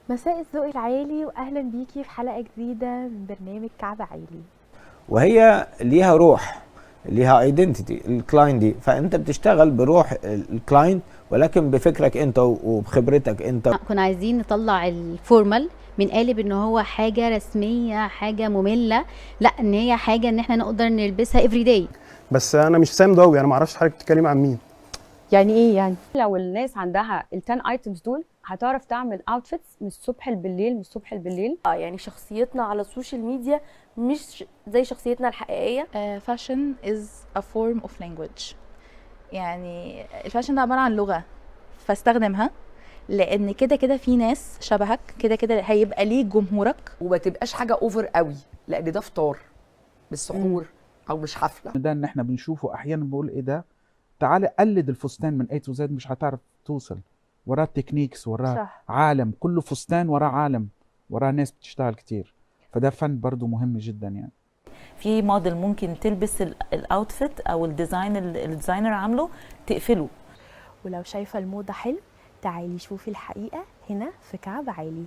مساء الذوق العالي واهلا بيكي في حلقه جديده من برنامج كعب عالي. وهي ليها روح، ليها ايدنتيتي الكلاينت دي، فانت بتشتغل بروح الكلاينت ولكن بفكرك انت وبخبرتك انت. كنا عايزين نطلع الفورمال من قالب ان هو حاجه رسميه، حاجه ممله، لا ان هي حاجه ان احنا نقدر نلبسها افري داي. بس انا مش سام ضوي، انا ما اعرفش حضرتك بتتكلمي عن مين. يعني ايه يعني؟ لو الناس عندها ال10 ايتمز دول هتعرف تعمل اوتفيتس من الصبح بالليل، من الصبح بالليل. يعني شخصيتنا على السوشيال ميديا مش زي شخصيتنا الحقيقية. fashion is a form of language. يعني الفاشن ده عبارة عن لغة، فاستخدمها لان كده كده في ناس شبهك، كده كده هيبقى ليه جمهورك. وما تبقاش حاجه اوفر قوي، لان ده فطار مش سحور او مش حفله. ده ان احنا بنشوفه احيانا بقول ايه ده، تعالى قلد الفستان من A to Z، مش هتعرف توصل وراه تكنيكس، وراه صح. عالم، كله فستان وراه عالم، وراه ناس بتشتغل كتير، فده فن برضو مهم جدا. يعني في موديل ممكن تلبس الاوتفيت او الديزاين الديزاينر عامله تقفله. ولو شايفه الموضه حلو تعالي شوفي الحقيقه هنا في كعب عالي.